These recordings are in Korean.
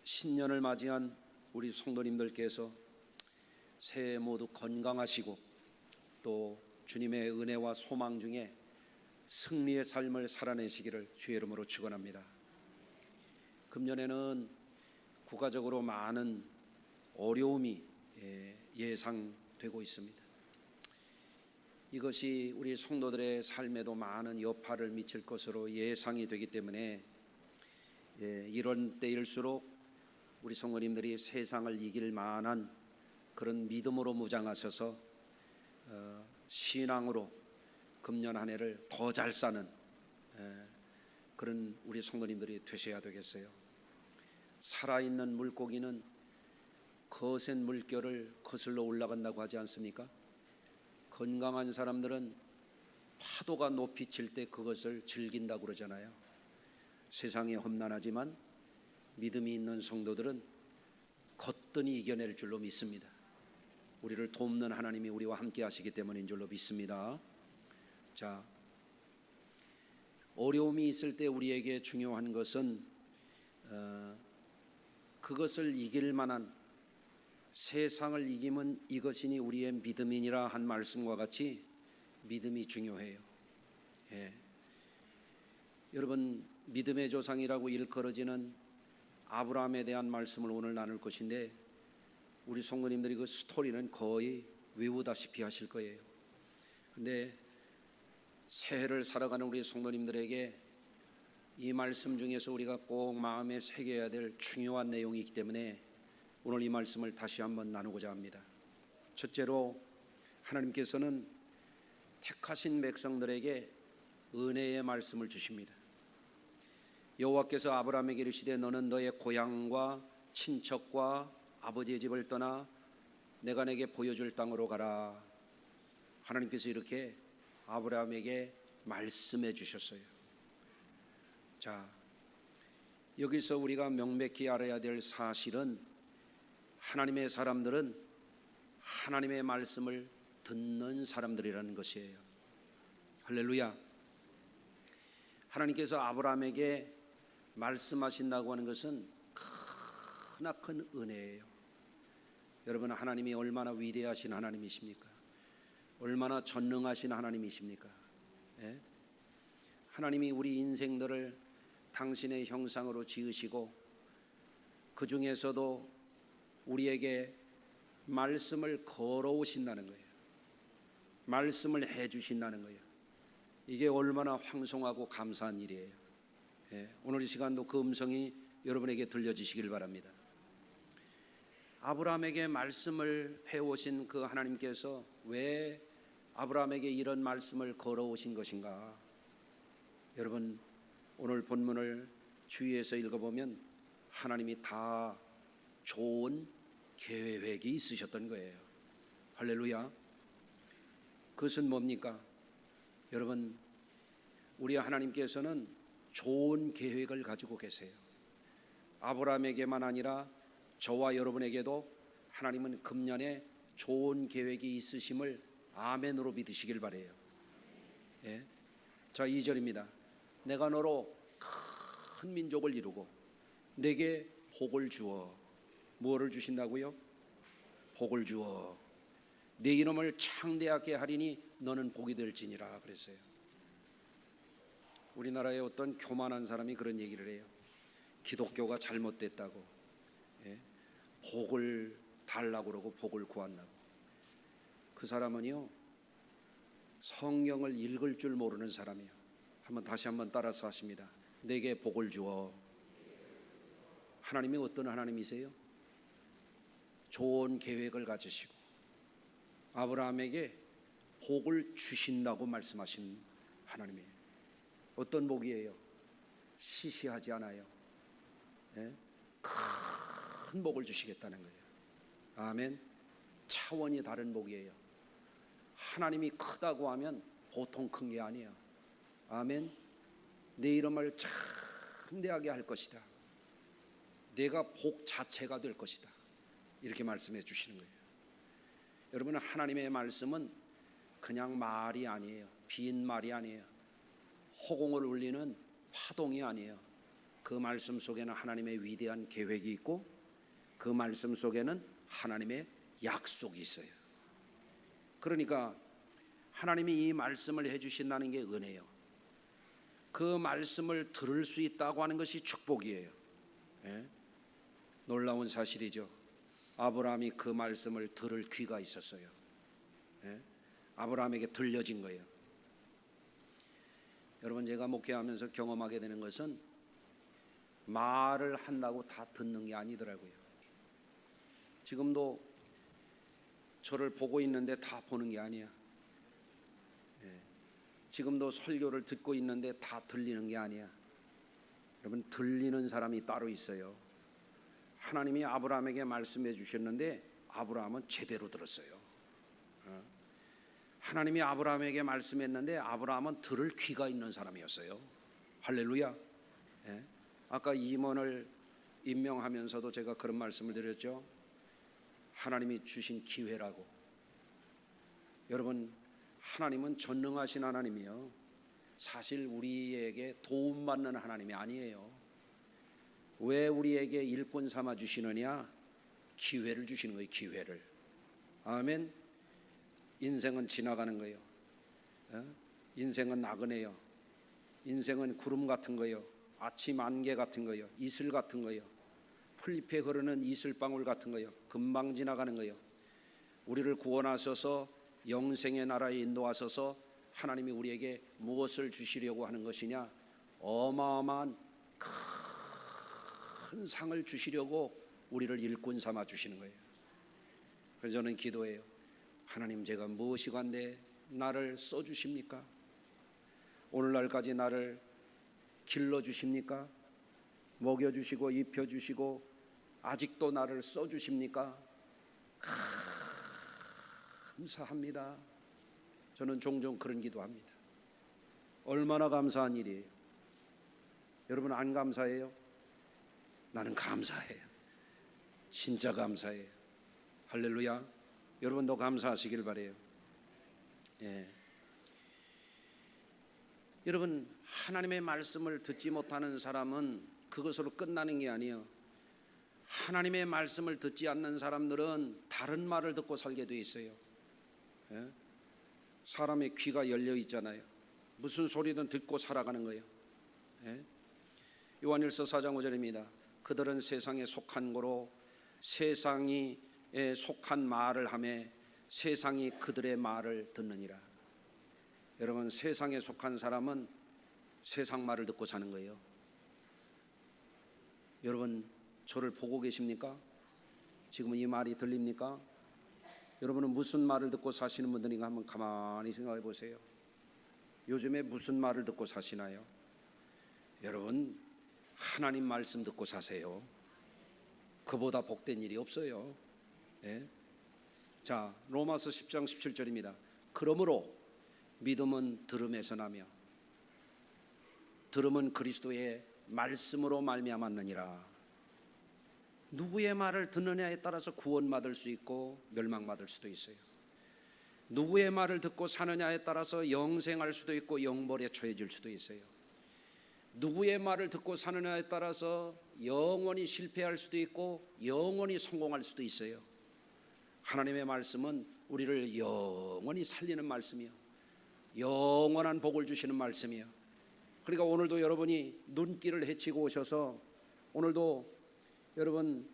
신년을 맞이한 우리 성도님들께서 새해 모두 건강하시고 또 주님의 은혜와 소망 중에 승리의 삶을 살아내시기를 주의 이름으로 축원합니다. 금년에는 국가적으로 많은 어려움이 예상되고 있습니다. 이것이 우리 성도들의 삶에도 많은 여파를 미칠 것으로 예상이 되기 때문에 이런 때일수록 우리 성도님들이 세상을 이길 만한 그런 믿음으로 무장하셔서 신앙으로 금년 한 해를 더 잘 사는 그런 우리 성도님들이 되셔야 되겠어요. 살아있는 물고기는 거센 물결을 거슬러 올라간다고 하지 않습니까? 건강한 사람들은 파도가 높이 칠 때 그것을 즐긴다고 그러잖아요. 세상이 험난하지만 믿음이 있는 성도들은 거뜬히 이겨낼 줄로 믿습니다. 우리를 돕는 하나님이 우리와 함께 하시기 때문인 줄로 믿습니다. 자, 어려움이 있을 때 우리에게 중요한 것은 그것을 이길 만한, 세상을 이기면 이것이니 우리의 믿음이니라 한 말씀과 같이 믿음이 중요해요. 여러분, 믿음의 조상이라고 일컬어지는 아브라함에 대한 말씀을 오늘 나눌 것인데, 우리 성도님들이 그 스토리는 거의 외우다시피 하실 거예요. 근데 새해를 살아가는 우리 성도님들에게 이 말씀 중에서 우리가 꼭 마음에 새겨야 될 중요한 내용이 있기 때문에 오늘 이 말씀을 다시 한번 나누고자 합니다. 첫째로, 하나님께서는 택하신 백성들에게 은혜의 말씀을 주십니다. 여호와께서 아브라함에게 이르시되 너는 너의 고향과 친척과 아버지의 집을 떠나 내가 내게 보여줄 땅으로 가라. 하나님께서 이렇게 아브라함에게 말씀해 주셨어요. 자, 여기서 우리가 명백히 알아야 될 사실은 하나님의 사람들은 하나님의 말씀을 듣는 사람들이라는 것이에요. 할렐루야. 하나님께서 아브라함에게 말씀하신다고 하는 것은 크나큰 은혜예요. 여러분, 하나님이 얼마나 위대하신 하나님이십니까? 얼마나 전능하신 하나님이십니까? 하나님이 우리 인생들을 당신의 형상으로 지으시고 그 중에서도 우리에게 말씀을 걸어오신다는 거예요. 말씀을 해주신다는 거예요. 이게 얼마나 황송하고 감사한 일이에요. 오늘 이 시간도 그 음성이 여러분에게 들려지시길 바랍니다. 아브라함에게 말씀을 해오신 그 하나님께서 왜 아브라함에게 이런 말씀을 걸어오신 것인가? 여러분, 오늘 본문을 주위에서 읽어보면 하나님이 다 좋은 계획이 있으셨던 거예요. 할렐루야. 그것은 뭡니까? 여러분, 우리 하나님께서는 좋은 계획을 가지고 계세요. 아브라함에게만 아니라 저와 여러분에게도 하나님은 금년에 좋은 계획이 있으심을 아멘으로 믿으시길 바라요. 자, 2절입니다. 내가 너로 큰 민족을 이루고 내게 복을 주어. 무엇을 주신다고요? 복을 주어. 네 이름을 창대하게 하리니 너는 복이 될지니라 그랬어요. 우리나라의 어떤 교만한 사람이 그런 얘기를 해요. 기독교가 잘못됐다고, 복을 달라고 그러고 복을 구한다고. 그 사람은요, 성경을 읽을 줄 모르는 사람이에요. 다시 한번 따라서 하십니다. 내게 복을 주어. 하나님이 어떤 하나님이세요? 좋은 계획을 가지시고 아브라함에게 복을 주신다고 말씀하신 하나님이에요. 어떤 복이에요? 시시하지 않아요. 큰 복을 주시겠다는 거예요. 아멘. 차원이 다른 복이에요. 하나님이 크다고 하면 보통 큰 게 아니에요. 아멘. 내 이름을 창대하게 할 것이다. 내가 복 자체가 될 것이다. 이렇게 말씀해 주시는 거예요. 여러분, 하나님의 말씀은 그냥 말이 아니에요. 빈 말이 아니에요. 허공을 울리는 파동이 아니에요. 그 말씀 속에는 하나님의 위대한 계획이 있고 그 말씀 속에는 하나님의 약속이 있어요. 그러니까 하나님이 이 말씀을 해주신다는 게 은혜예요. 그 말씀을 들을 수 있다고 하는 것이 축복이에요. 예? 놀라운 사실이죠. 아브라함이 그 말씀을 들을 귀가 있었어요. 예? 아브라함에게 들려진 거예요. 여러분, 제가 목회하면서 경험하게 되는 것은 말을 한다고 다 듣는 게 아니더라고요. 지금도 저를 보고 있는데 다 보는 게 아니야. 지금도 설교를 듣고 있는데 다 들리는 게 아니야. 여러분, 들리는 사람이 따로 있어요. 하나님이 아브라함에게 말씀해 주셨는데 아브라함은 제대로 들었어요. 하나님이 아브라함에게 말씀했는데 아브라함은 들을 귀가 있는 사람이었어요. 할렐루야. 아까 임원을 임명하면서도 제가 그런 말씀을 드렸죠. 하나님이 주신 기회라고. 여러분, 하나님은 전능하신 하나님이요, 사실 우리에게 도움받는 하나님이 아니에요. 왜 우리에게 일꾼 삼아 주시느냐? 기회를 주시는 거예요. 기회를. 아멘. 인생은 지나가는 거예요. 인생은 나그네요. 인생은 구름 같은 거예요. 아침 안개 같은 거예요. 이슬 같은 거예요. 풀잎에 흐르는 이슬방울 같은 거예요. 금방 지나가는 거예요. 우리를 구원하셔서 영생의 나라에 인도하셔서 하나님이 우리에게 무엇을 주시려고 하는 것이냐? 어마어마한 큰 상을 주시려고 우리를 일꾼 삼아 주시는 거예요. 그래서 저는 기도해요. 하나님, 제가 무엇이 간데 나를 써주십니까? 오늘날까지 나를 길러주십니까? 먹여주시고 입혀주시고 아직도 나를 써주십니까? 감사합니다. 저는 종종 그런 기도합니다. 얼마나 감사한 일이에요. 여러분, 안 감사해요? 나는 감사해요. 진짜 감사해요. 할렐루야. 여러분도 감사하시길 바라요. 여러분, 하나님의 말씀을 듣지 못하는 사람은 그것으로 끝나는 게 아니에요. 하나님의 말씀을 듣지 않는 사람들은 다른 말을 듣고 살게 돼 있어요. 사람의 귀가 열려 있잖아요. 무슨 소리든 듣고 살아가는 거예요. 요한일서 4장 5절입니다. 그들은 세상에 속한 거로 세상에 속한 말을 하며 세상이 그들의 말을 듣느니라. 여러분, 세상에 속한 사람은 세상 말을 듣고 사는 거예요. 여러분, 저를 보고 계십니까? 지금 이 말이 들립니까? 여러분은 무슨 말을 듣고 사시는 분들인가 한번 가만히 생각해 보세요. 요즘에 무슨 말을 듣고 사시나요? 여러분, 하나님 말씀 듣고 사세요. 그보다 복된 일이 없어요. 자, 로마서 10장 17절입니다. 그러므로 믿음은 들음에서 나며 들음은 그리스도의 말씀으로 말미암았느니라. 누구의 말을 듣느냐에 따라서 구원받을 수 있고 멸망받을 수도 있어요. 누구의 말을 듣고 사느냐에 따라서 영생할 수도 있고 영벌에 처해질 수도 있어요. 누구의 말을 듣고 사느냐에 따라서 영원히 실패할 수도 있고 영원히 성공할 수도 있어요. 하나님의 말씀은 우리를 영원히 살리는 말씀이요, 영원한 복을 주시는 말씀이요. 그러니까 오늘도 여러분이 눈길을 헤치고 오셔서, 오늘도 여러분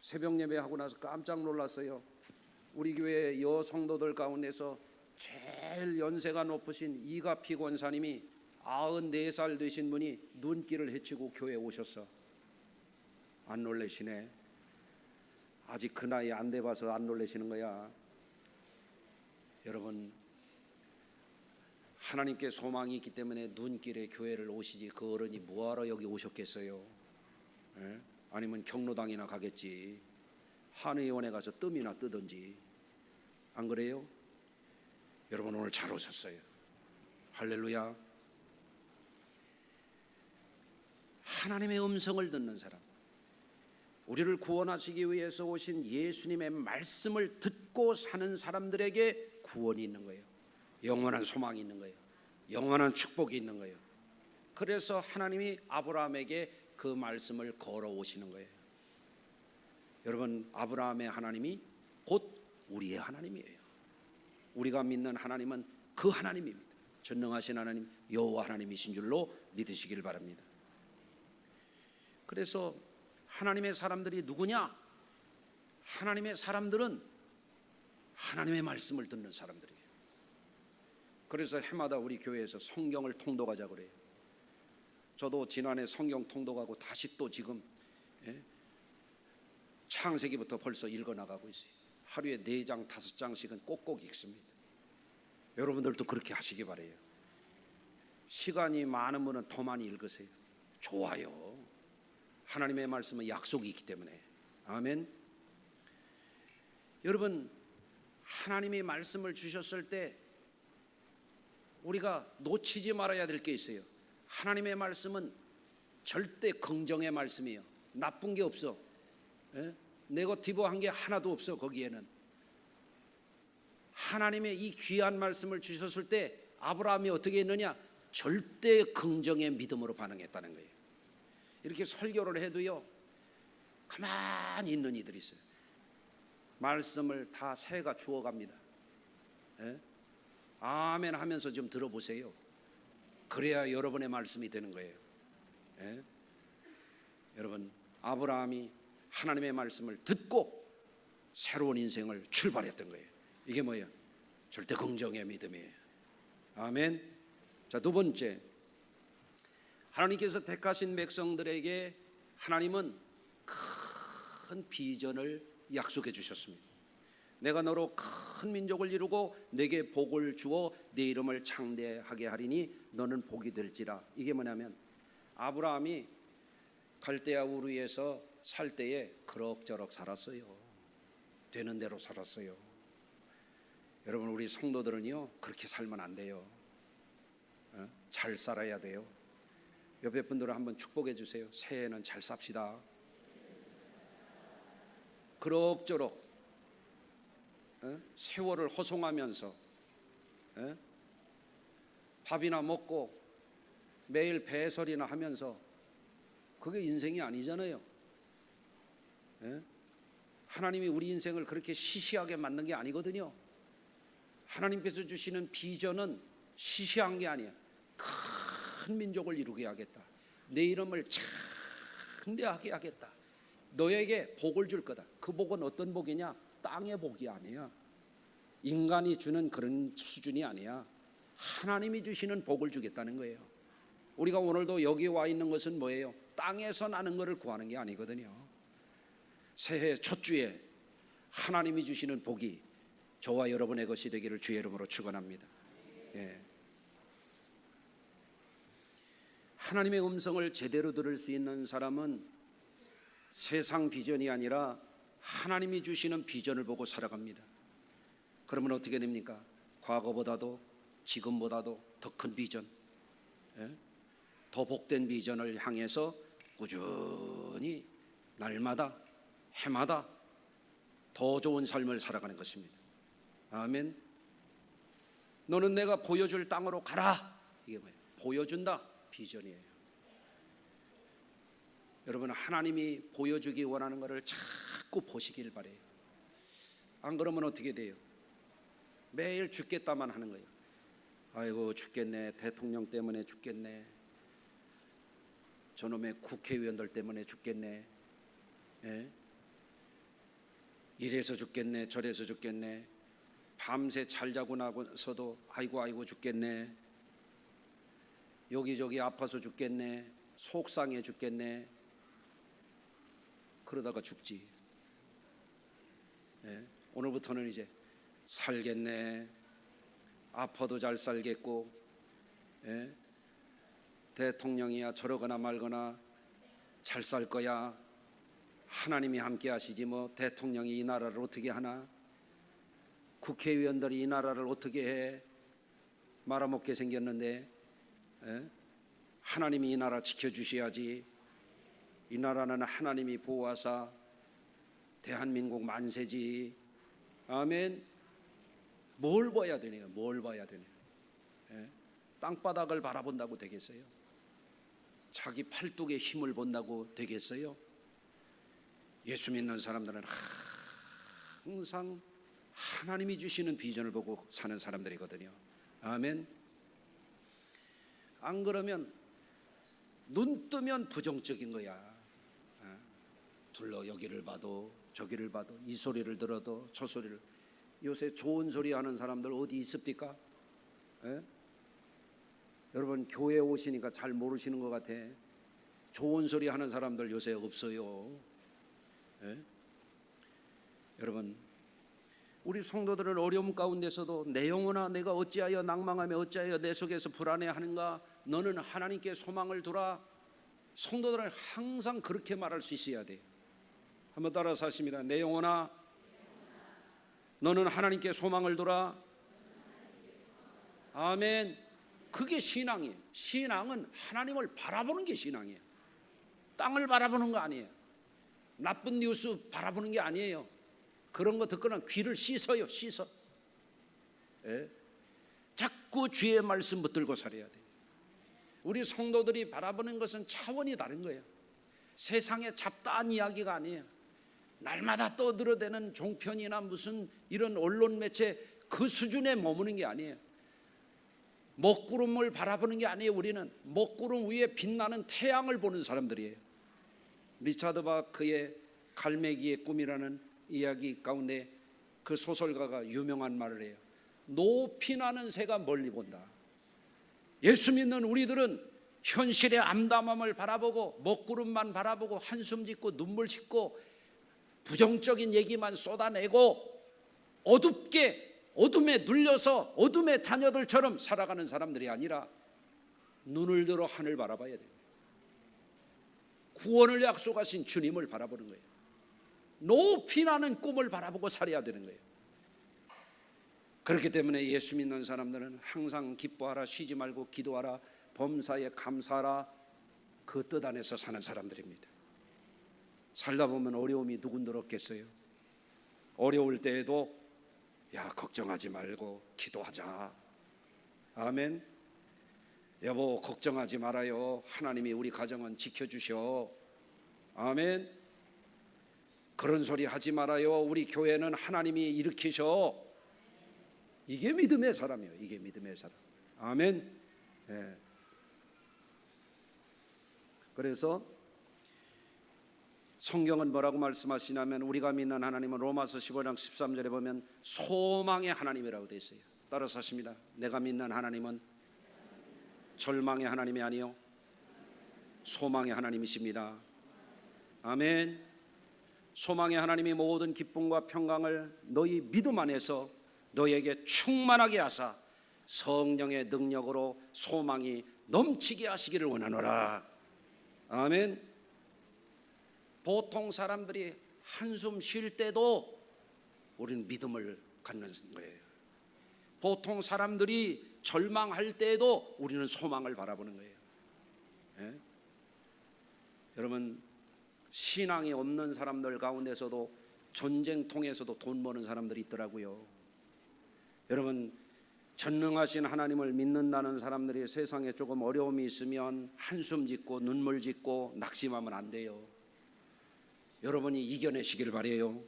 새벽 예배하고 나서 깜짝 놀랐어요. 우리 교회 여성도들 가운데서 제일 연세가 높으신 이가피 권사님이 94살 되신 분이 눈길을 헤치고 교회에 오셨어. 안 놀라시네. 아직 그 나이 안 돼봐서 안 놀라시는 거야. 여러분, 하나님께 소망이 있기 때문에 눈길에 교회를 오시지 그 어른이 뭐하러 여기 오셨겠어요? 아니면 경로당이나 가겠지. 한의원에 가서 뜸이나 뜨든지. 안 그래요? 여러분, 오늘 잘 오셨어요. 할렐루야. 하나님의 음성을 듣는 사람, 우리를 구원하시기 위해서 오신 예수님의 말씀을 듣고 사는 사람들에게 구원이 있는 거예요. 영원한 소망이 있는 거예요. 영원한 축복이 있는 거예요. 그래서 하나님이 아브라함에게 그 말씀을 걸어오시는 거예요. 여러분, 아브라함의 하나님이 곧 우리의 하나님이에요. 우리가 믿는 하나님은 그 하나님입니다. 전능하신 하나님 여호와 하나님이신 줄로 믿으시길 바랍니다. 그래서 하나님의 사람들이 누구냐? 하나님의 사람들은 하나님의 말씀을 듣는 사람들이에요. 그래서 해마다 우리 교회에서 성경을 통독하자 그래요. 저도 지난해 성경 통독하고 다시 또 지금 창세기부터 벌써 읽어나가고 있어요. 하루에 4장 5장씩은 꼭꼭 읽습니다. 여러분들도 그렇게 하시기 바라요. 시간이 많은 분은 더 많이 읽으세요. 좋아요. 하나님의 말씀은 약속이 있기 때문에. 아멘. 여러분, 하나님이 말씀을 주셨을 때 우리가 놓치지 말아야 될 게 있어요. 하나님의 말씀은 절대 긍정의 말씀이에요. 나쁜 게 없어. 네거티브한 게 하나도 없어. 거기에는 하나님의 이 귀한 말씀을 주셨을 때 아브라함이 어떻게 했느냐? 절대 긍정의 믿음으로 반응했다는 거예요. 이렇게 설교를 해도요, 가만히 있는 이들이 있어요. 말씀을 다 새가 주워갑니다. 아멘 하면서 좀 들어보세요. 그래야 여러분의 말씀이 되는 거예요. 여러분, 아브라함이 하나님의 말씀을 듣고 새로운 인생을 출발했던 거예요. 이게 뭐예요? 절대 긍정의 믿음이에요. 아멘. 자, 두 번째, 하나님께서 택하신 백성들에게 하나님은 큰 비전을 약속해 주셨습니다. 내가 너로 큰 민족을 이루고 내게 복을 주어 네 이름을 창대하게 하리니 너는 복이 될지라. 이게 뭐냐면 아브라함이 갈대아 우르에서 살 때에 그럭저럭 살았어요. 되는 대로 살았어요. 여러분, 우리 성도들은요 그렇게 살면 안 돼요. 잘 살아야 돼요. 옆에 분들을 한번 축복해 주세요. 새해에는 잘 삽시다. 그럭저럭 세월을 허송하면서 밥이나 먹고 매일 배설이나 하면서 그게 인생이 아니잖아요. 하나님이 우리 인생을 그렇게 시시하게 만든 게 아니거든요. 하나님께서 주시는 비전은 시시한 게 아니야. 큰 민족을 이루게 하겠다. 내 이름을 창대하게 하겠다. 너에게 복을 줄 거다. 그 복은 어떤 복이냐? 땅의 복이 아니야. 인간이 주는 그런 수준이 아니야. 하나님이 주시는 복을 주겠다는 거예요. 우리가 오늘도 여기 와 있는 것은 뭐예요? 땅에서 나는 것을 구하는 게 아니거든요. 새해 첫 주에 하나님이 주시는 복이 저와 여러분의 것이 되기를 주의 이름으로 축원합니다. 하나님의 음성을 제대로 들을 수 있는 사람은 세상 비전이 아니라 하나님이 주시는 비전을 보고 살아갑니다. 그러면 어떻게 됩니까? 과거보다도 지금보다도 더 큰 비전, 더 복된 비전을 향해서 꾸준히 날마다 해마다 더 좋은 삶을 살아가는 것입니다. 아멘. 너는 내가 보여줄 땅으로 가라. 이게 뭐예요? 보여준다. 비전이에요. 여러분, 하나님이 보여주기 원하는 것을 자꾸 보시길 바래요. 안 그러면 어떻게 돼요? 매일 죽겠다만 하는 거예요. 아이고 죽겠네. 대통령 때문에 죽겠네. 저놈의 국회의원들 때문에 죽겠네. 이래서 죽겠네. 저래서 죽겠네. 밤새 잘 자고 나서도 아이고 죽겠네. 여기저기 아파서 죽겠네. 속상해 죽겠네. 그러다가 죽지. 오늘부터는 이제 살겠네. 아파도 잘 살겠고, 대통령이야 저러거나 말거나 잘 살 거야. 하나님이 함께 하시지 뭐 대통령이 이 나라를 어떻게 하나? 국회의원들이 이 나라를 어떻게 해? 말아먹게 생겼는데 하나님이 이 나라 지켜주셔야지. 이 나라는 하나님이 보호하사 대한민국 만세지. 아멘. 뭘 봐야 되네요? 뭘 봐야 되네요? 땅바닥을 바라본다고 되겠어요? 자기 팔뚝에 힘을 본다고 되겠어요? 예수 믿는 사람들은 항상 하나님이 주시는 비전을 보고 사는 사람들이거든요. 아멘. 안 그러면 눈 뜨면 부정적인 거야. 둘러 여기를 봐도 저기를 봐도 이 소리를 들어도 저 소리를. 요새 좋은 소리 하는 사람들 어디 있습니까? 여러분 교회 오시니까 잘 모르시는 것 같아. 좋은 소리 하는 사람들 요새 없어요. 여러분 우리 성도들은 어려움 가운데서도 내 영혼아 내가 어찌하여 낭망하며 어찌하여 내 속에서 불안해하는가? 너는 하나님께 소망을 두라. 성도들은 항상 그렇게 말할 수 있어야 돼요. 한번 따라서 하십니다. 내 영혼아 너는 하나님께 소망을 두라. 아멘. 그게 신앙이에요. 신앙은 하나님을 바라보는 게 신앙이에요. 땅을 바라보는 거 아니에요. 나쁜 뉴스 바라보는 게 아니에요. 그런 거 듣거나 귀를 씻어요. 씻어. 자꾸 주의 말씀 붙들고 살아야 돼요. 우리 성도들이 바라보는 것은 차원이 다른 거예요. 세상의 잡다한 이야기가 아니에요. 날마다 떠들어대는 종편이나 무슨 이런 언론 매체 그 수준에 머무는 게 아니에요. 먹구름을 바라보는 게 아니에요. 우리는 먹구름 위에 빛나는 태양을 보는 사람들이에요. 리차드 바크의 갈매기의 꿈이라는 이야기 가운데 그 소설가가 유명한 말을 해요. 높이 나는 새가 멀리 본다. 예수 믿는 우리들은 현실의 암담함을 바라보고 먹구름만 바라보고 한숨 짓고 눈물 씻고 부정적인 얘기만 쏟아내고 어둠에 눌려서 어둠의 자녀들처럼 살아가는 사람들이 아니라 눈을 들어 하늘 바라봐야 돼요. 구원을 약속하신 주님을 바라보는 거예요. 높이 나는 꿈을 바라보고 살아야 되는 거예요. 그렇기 때문에 예수 믿는 사람들은 항상 기뻐하라, 쉬지 말고 기도하라, 범사에 감사하라, 그 뜻 안에서 사는 사람들입니다. 살다 보면 어려움이 누군들 없겠어요. 어려울 때에도 야 걱정하지 말고 기도하자. 아멘. 여보 걱정하지 말아요. 하나님이 우리 가정은 지켜주셔. 아멘. 그런 소리 하지 말아요. 우리 교회는 하나님이 일으키셔. 이게 믿음의 사람이에요. 이게 믿음의 사람. 아멘. 그래서 성경은 뭐라고 말씀하시냐면 우리가 믿는 하나님은 로마서 15장 13절에 보면 소망의 하나님이라고 되어 있어요. 따라서 하십니다. 내가 믿는 하나님은 절망의 하나님이 아니요 소망의 하나님이십니다. 아멘. 소망의 하나님이 모든 기쁨과 평강을 너희 믿음 안에서 너희에게 충만하게 하사 성령의 능력으로 소망이 넘치게 하시기를 원하노라. 아멘. 보통 사람들이 한숨 쉴 때도 우리는 믿음을 갖는 거예요. 보통 사람들이 절망할 때에도 우리는 소망을 바라보는 거예요. 여러분 신앙이 없는 사람들 가운데서도 전쟁통에서도 돈 버는 사람들이 있더라고요. 여러분 전능하신 하나님을 믿는다는 사람들이 세상에 조금 어려움이 있으면 한숨 짓고 눈물 짓고 낙심하면 안 돼요. 여러분이 이겨내시기를 바라요.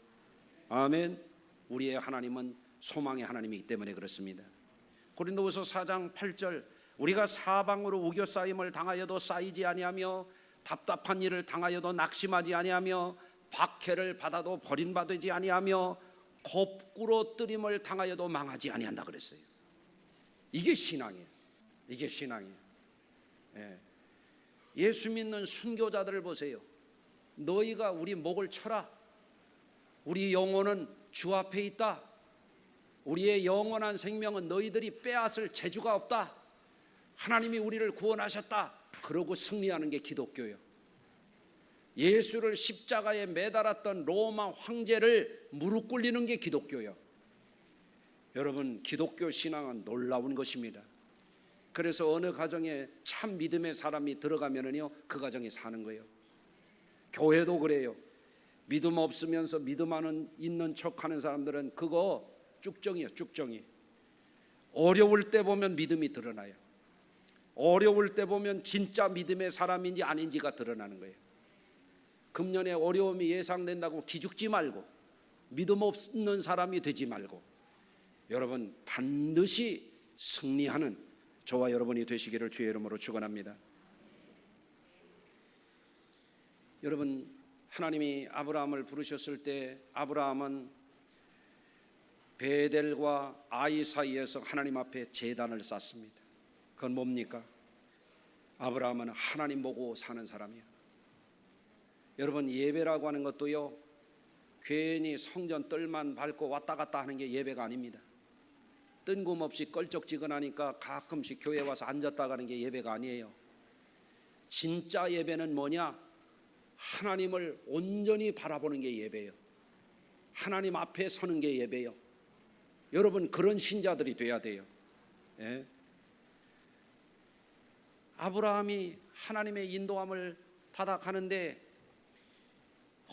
아멘. 우리의 하나님은 소망의 하나님이기 때문에 그렇습니다. 고린도후서 4장 8절 우리가 사방으로 우겨싸임을 당하여도 쌓이지 아니하며 답답한 일을 당하여도 낙심하지 아니하며 박해를 받아도 버림받지 아니하며 거꾸로 뜨림을 당하여도 망하지 아니한다 그랬어요. 이게 신앙이에요. 이게 신앙이에요. 예수 믿는 순교자들을 보세요. 너희가 우리 목을 쳐라. 우리 영혼은 주 앞에 있다. 우리의 영원한 생명은 너희들이 빼앗을 재주가 없다. 하나님이 우리를 구원하셨다. 그러고 승리하는 게 기독교예요. 예수를 십자가에 매달았던 로마 황제를 무릎 꿇리는 게 기독교예요. 여러분 기독교 신앙은 놀라운 것입니다. 그래서 어느 가정에 참 믿음의 사람이 들어가면은요 그 가정에 사는 거예요. 교회도 그래요. 믿음 없으면서 믿음 있는 척하는 사람들은 그거 쭉정이에요. 쭉정이. 어려울 때 보면 믿음이 드러나요. 어려울 때 보면 진짜 믿음의 사람인지 아닌지가 드러나는 거예요. 금년에 어려움이 예상된다고 기죽지 말고 믿음 없는 사람이 되지 말고 여러분 반드시 승리하는 저와 여러분이 되시기를 주의 이름으로 축원합니다. 여러분, 하나님이 아브라함을 부르셨을 때 아브라함은 베델과 아이 사이에서 하나님 앞에 제단을 쌓습니다. 그건 뭡니까? 아브라함은 하나님 보고 사는 사람이에요. 여러분, 예배라고 하는 것도요, 괜히 성전 뜰만 밟고 왔다 갔다 하는 게 예배가 아닙니다. 뜬금없이 껄쩍지근하니까 가끔씩 교회 와서 앉았다 가는 게 예배가 아니에요. 진짜 예배는 뭐냐? 하나님을 온전히 바라보는 게 예배예요. 하나님 앞에 서는 게 예배예요. 여러분, 그런 신자들이 돼야 돼요. 예? 아브라함이 하나님의 인도함을 받아 가는데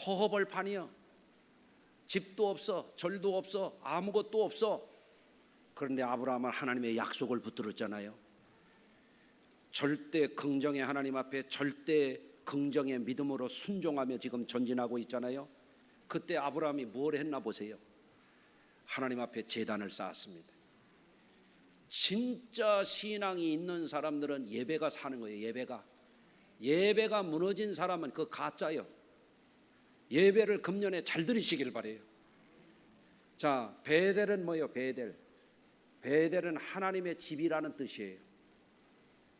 허허벌판이요. 집도 없어, 절도 없어, 아무것도 없어. 그런데 아브라함은 하나님의 약속을 붙들었잖아요. 절대 긍정의 하나님 앞에 절대 긍정의 믿음으로 순종하며 지금 전진하고 있잖아요. 그때 아브라함이 뭘 했나 보세요. 하나님 앞에 제단을 쌓았습니다. 진짜 신앙이 있는 사람들은 예배가 사는 거예요. 예배가 무너진 사람은 그 가짜요. 예배를 금년에 잘 들으시길 바래요. 자, 베델은 뭐예요? 베델은 하나님의 집이라는 뜻이에요.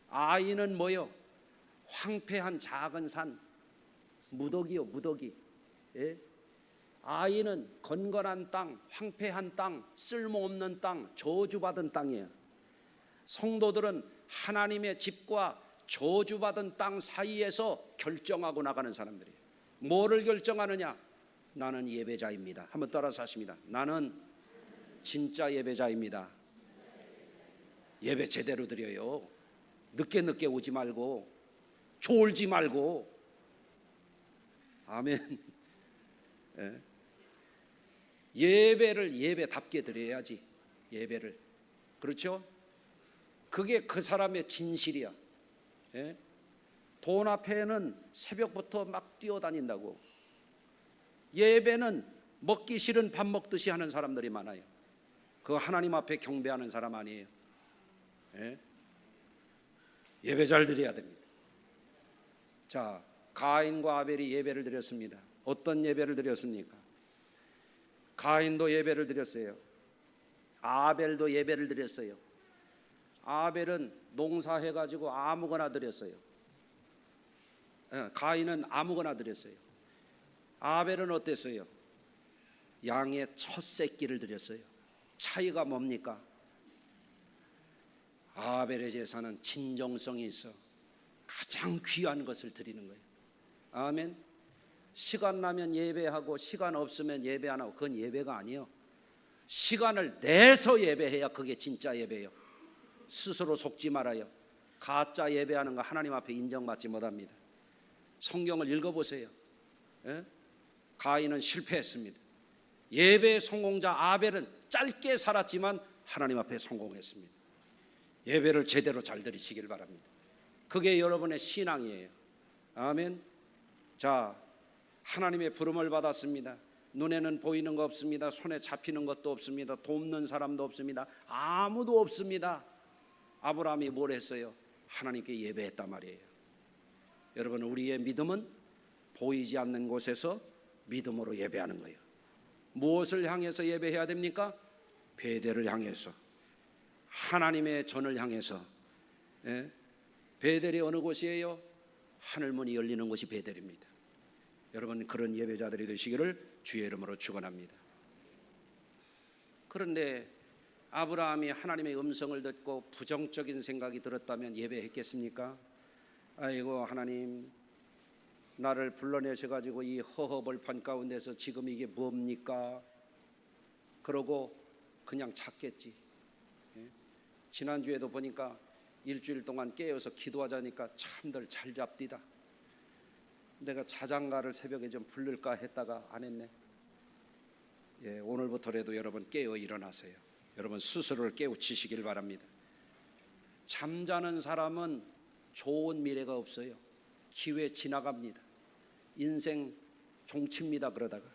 아이는 뭐예요? 황폐한 작은 산, 무더기요, 무더기. 예? 아이는 건건한 땅, 황폐한 땅, 쓸모없는 땅, 저주받은 땅이에요. 성도들은 하나님의 집과 저주받은 땅 사이에서 결정하고 나가는 사람들이에요. 뭐를 결정하느냐? 나는 예배자입니다. 한번 따라서 하십니다. 나는 진짜 예배자입니다. 예배 제대로 드려요. 늦게 오지 말고 졸지 말고. 아멘. 예. 예배를 예배답게 드려야지. 예배를. 그렇죠? 그게 그 사람의 진실이야. 예? 돈 앞에는 새벽부터 막 뛰어다닌다고. 예배는 먹기 싫은 밥 먹듯이 하는 사람들이 많아요. 그거 하나님 앞에 경배하는 사람 아니에요. 예? 예배 잘 드려야 됩니다. 자, 가인과 아벨이 예배를 드렸습니다. 어떤 예배를 드렸습니까? 가인도 예배를 드렸어요. 아벨도 예배를 드렸어요. 아벨은 농사해가지고 아무거나 드렸어요. 가인은 아무거나 드렸어요. 아벨은 어땠어요? 양의 첫 새끼를 드렸어요. 차이가 뭡니까? 아벨의 제사는 진정성이 있어 가장 귀한 것을 드리는 거예요. 아멘. 시간 나면 예배하고 시간 없으면 예배 안 하고 그건 예배가 아니에요. 시간을 내서 예배해야 그게 진짜 예배예요. 스스로 속지 말아요. 가짜 예배하는 거 하나님 앞에 인정받지 못합니다. 성경을 읽어보세요. 예? 가인은 실패했습니다. 예배의 성공자 아벨은 짧게 살았지만 하나님 앞에 성공했습니다. 예배를 제대로 잘 드리시길 바랍니다. 그게 여러분의 신앙이에요. 아멘. 자, 하나님의 부름을 받았습니다. 눈에는 보이는 거 없습니다. 손에 잡히는 것도 없습니다. 돕는 사람도 없습니다. 아무도 없습니다. 아브라함이 뭘 했어요? 하나님께 예배했단 말이에요. 여러분, 우리의 믿음은 보이지 않는 곳에서 믿음으로 예배하는 거예요. 무엇을 향해서 예배해야 됩니까? 베델을 향해서, 하나님의 전을 향해서. 예? 베델이 어느 곳이에요? 하늘문이 열리는 곳이 베델입니다. 여러분, 그런 예배자들이 되시기를 주의 이름으로 축원합니다. 그런데 아브라함이 하나님의 음성을 듣고 부정적인 생각이 들었다면 예배했겠습니까? 아이고, 하나님 나를 불러내셔가지고 이 허허벌판 가운데서 지금 이게 뭡니까? 그러고 그냥 잤겠지. 예? 지난주에도 보니까 일주일 동안 깨어서 기도하자니까 참들 잘 잡디다. 내가 자장가를 새벽에 좀 부를까 했다가 안 했네. 예, 오늘부터라도 여러분 깨어 일어나세요. 여러분 스스로를 깨우치시길 바랍니다. 잠자는 사람은 좋은 미래가 없어요. 기회 지나갑니다. 인생 종칩니다. 그러다가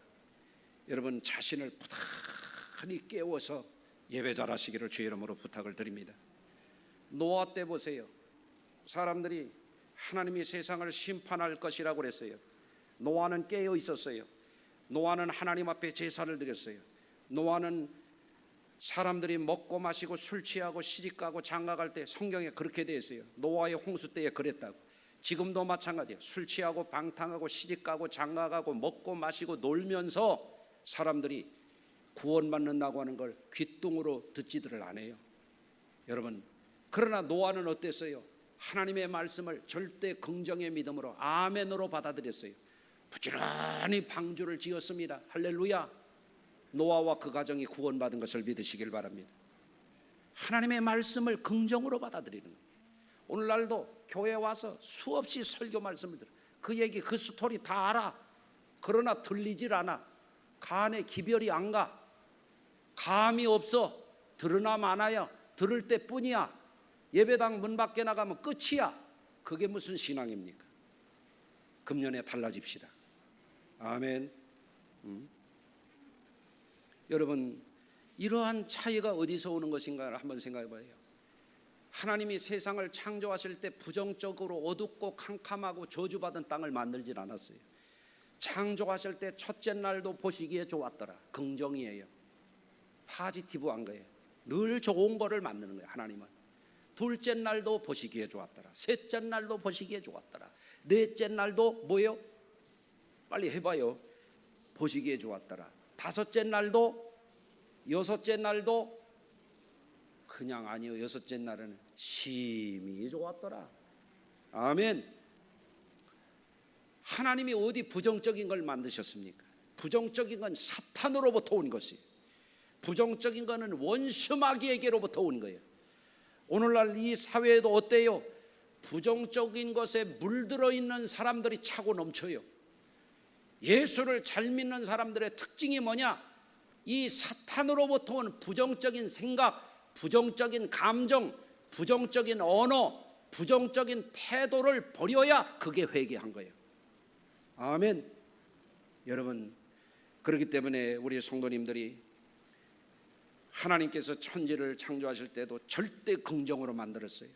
여러분 자신을 부단히 깨워서 예배 잘하시기를 주의 이름으로 부탁을 드립니다. 노아 때 보세요. 사람들이 하나님이 세상을 심판할 것이라고 그랬어요. 노아는 깨어 있었어요. 노아는 하나님 앞에 제사를 드렸어요. 노아는 사람들이 먹고 마시고 술 취하고 시집가고 장가갈 때 성경에 그렇게 되어 있어요. 노아의 홍수 때에 그랬다고. 지금도 마찬가지예요. 술 취하고 방탕하고 시집가고 장가가고 먹고 마시고 놀면서 사람들이 구원받는다고 하는 걸 귀뚱으로 듣지들을 안 해요. 여러분, 그러나 노아는 어땠어요? 하나님의 말씀을 절대 긍정의 믿음으로 아멘으로 받아들였어요. 부지런히 방주를 지었습니다. 할렐루야. 노아와 그 가정이 구원받은 것을 믿으시길 바랍니다. 하나님의 말씀을 긍정으로 받아들이는 거예요. 오늘날도 교회 와서 수없이 설교 말씀을 들어. 그 얘기 그 스토리 다 알아. 그러나 들리질 않아. 간에 기별이 안 가. 감이 없어. 들으나 마나요. 들을 때뿐이야. 예배당 문 밖에 나가면 끝이야. 그게 무슨 신앙입니까? 금년에 달라집시다. 아멘. 여러분, 이러한 차이가 어디서 오는 것인가를 한번 생각해 봐요. 하나님이 세상을 창조하실 때 부정적으로 어둡고 캄캄하고 저주받은 땅을 만들질 않았어요. 창조하실 때 첫째 날도 보시기에 좋았더라. 긍정이에요. 파지티브한 거예요. 늘 좋은 거를 만드는 거예요. 하나님은. 둘째 날도 보시기에 좋았더라. 셋째 날도 보시기에 좋았더라. 넷째 날도 뭐예요? 빨리 해봐요. 보시기에 좋았더라. 다섯째 날도, 여섯째 날도 그냥 아니요. 여섯째 날은 심히 좋았더라. 아멘. 하나님이 어디 부정적인 걸 만드셨습니까? 부정적인 건 사탄으로부터 온 것이에요. 부정적인 거는 원수마귀에게로부터 온 거예요. 오늘날 이 사회에도 어때요? 부정적인 것에 물들어 있는 사람들이 차고 넘쳐요. 예수를 잘 믿는 사람들의 특징이 뭐냐? 이 사탄으로부터 온 부정적인 생각, 부정적인 감정, 부정적인 언어, 부정적인 태도를 버려야 그게 회개한 거예요. 아멘. 여러분, 그렇기 때문에 우리 성도님들이 하나님께서 천지를 창조하실 때도 절대 긍정으로 만들었어요.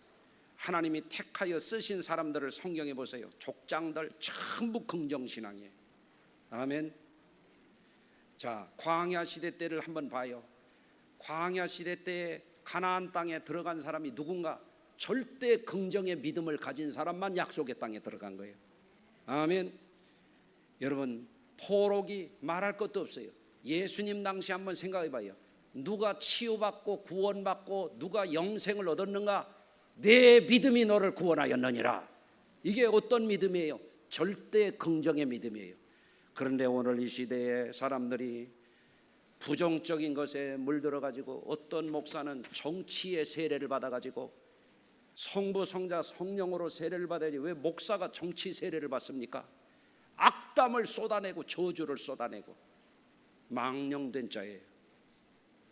하나님이 택하여 쓰신 사람들을 성경에 보세요. 족장들 전부 긍정신앙이에요. 아멘. 자, 광야 시대 때를 한번 봐요. 광야 시대 때에 가나안 땅에 들어간 사람이 누군가? 절대 긍정의 믿음을 가진 사람만 약속의 땅에 들어간 거예요. 아멘. 여러분, 포록이 말할 것도 없어요. 예수님 당시 한번 생각해 봐요. 누가 치유받고 구원받고 누가 영생을 얻었는가? 내 믿음이 너를 구원하였느니라. 이게 어떤 믿음이에요? 절대 긍정의 믿음이에요. 그런데 오늘 이 시대에 사람들이 부정적인 것에 물들어가지고 어떤 목사는 정치의 세례를 받아가지고 성부 성자 성령으로 세례를 받아야지 왜 목사가 정치 세례를 받습니까? 악담을 쏟아내고 저주를 쏟아내고 망령된 자예요.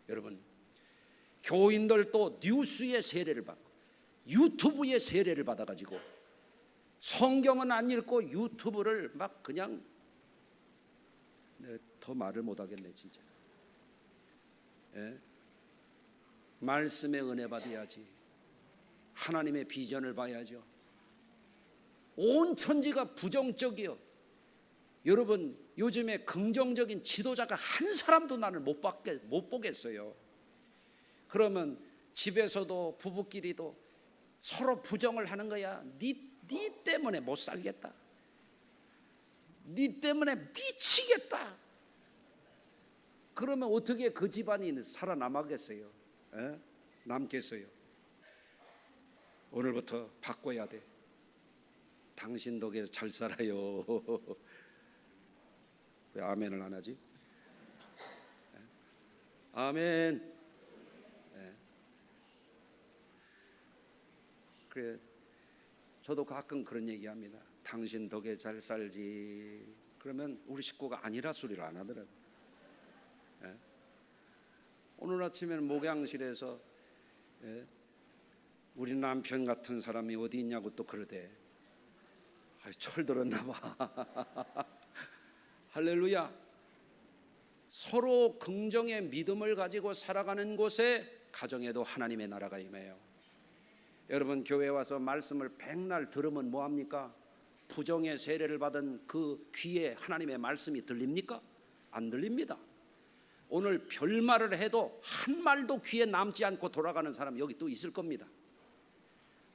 여러분, 교인들도 뉴스의 세례를 받고 유튜브의 세례를 받아가지고 성경은 안 읽고 유튜브를 막 그냥 더 말을 못하겠네 진짜. 예? 말씀의 은혜 받아야지. 하나님의 비전을 봐야죠. 온 천지가 부정적이요. 여러분, 요즘에 긍정적인 지도자가 한 사람도 나는 못 보겠어요. 그러면 집에서도 부부끼리도 서로 부정을 하는 거야. 네 때문에 못 살겠다. 네 때문에 미치겠다. 그러면 어떻게 그 집안이 살아남겠어요? 에? 남겠어요? 오늘부터 바꿔야 돼. 당신 덕에 잘 살아요. 왜 아멘을 안 하지? 아멘. 그래, 저도 가끔 그런 얘기합니다. 당신 덕에 잘 살지. 그러면 우리 식구가 아니라 소리를 안 하더라고요. 오늘 아침에는 목양실에서 우리 남편 같은 사람이 어디 있냐고 또 그러대. 철 들었나 봐. 할렐루야. 서로 긍정의 믿음을 가지고 살아가는 곳에 가정에도 하나님의 나라가 임해요. 여러분, 교회 와서 말씀을 백날 들으면 뭐합니까? 부정의 세례를 받은 그 귀에 하나님의 말씀이 들립니까? 안 들립니다. 오늘 별말을 해도 한 말도 귀에 남지 않고 돌아가는 사람 여기 또 있을 겁니다.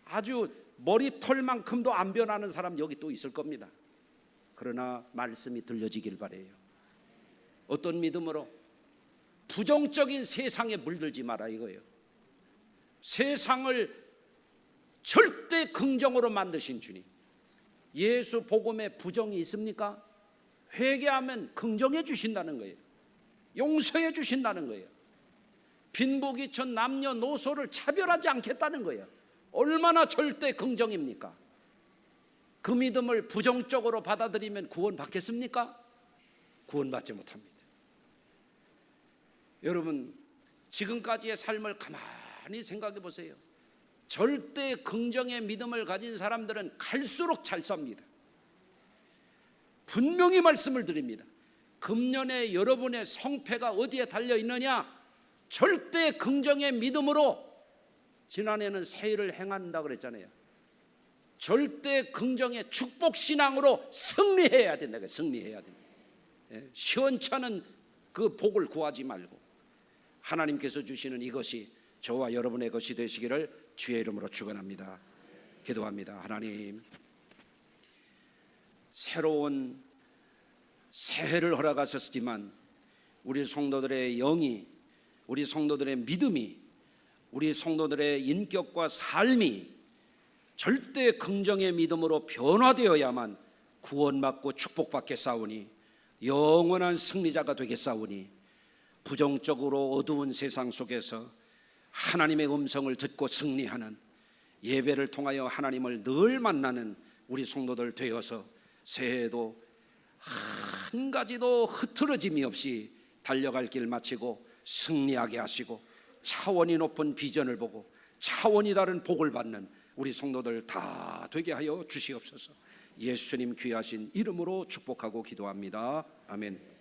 아주 머리털만큼도 안 변하는 사람 여기 또 있을 겁니다. 그러나 말씀이 들려지길 바래요. 어떤 믿음으로? 부정적인 세상에 물들지 마라 이거예요. 세상을 절대 긍정으로 만드신 주님. 예수 복음에 부정이 있습니까? 회개하면 긍정해 주신다는 거예요. 용서해 주신다는 거예요. 빈부귀천 남녀노소를 차별하지 않겠다는 거예요. 얼마나 절대 긍정입니까? 그 믿음을 부정적으로 받아들이면 구원 받겠습니까? 구원받지 못합니다. 여러분, 지금까지의 삶을 가만히 생각해 보세요. 절대 긍정의 믿음을 가진 사람들은 갈수록 잘 삽니다. 분명히 말씀을 드립니다. 금년에 여러분의 성패가 어디에 달려 있느냐? 절대 긍정의 믿음으로. 지난해는 새해를 행한다 그랬잖아요. 절대 긍정의 축복 신앙으로 승리해야 된다. 승리해야 된다. 시원찮은 그 복을 구하지 말고 하나님께서 주시는 이것이 저와 여러분의 것이 되시기를 주의 이름으로 축원합니다. 기도합니다. 하나님, 새로운 새해를 허락하셨지만 우리 성도들의 영이, 우리 성도들의 믿음이, 우리 성도들의 인격과 삶이 절대 긍정의 믿음으로 변화되어야만 구원받고 축복받겠사오니, 영원한 승리자가 되겠사오니, 부정적으로 어두운 세상 속에서 하나님의 음성을 듣고 승리하는, 예배를 통하여 하나님을 늘 만나는 우리 성도들 되어서 새해에도 한 가지도 흐트러짐이 없이 달려갈 길 마치고 승리하게 하시고, 차원이 높은 비전을 보고 차원이 다른 복을 받는 우리 성도들 다 되게 하여 주시옵소서. 예수님 귀하신 이름으로 축복하고 기도합니다. 아멘.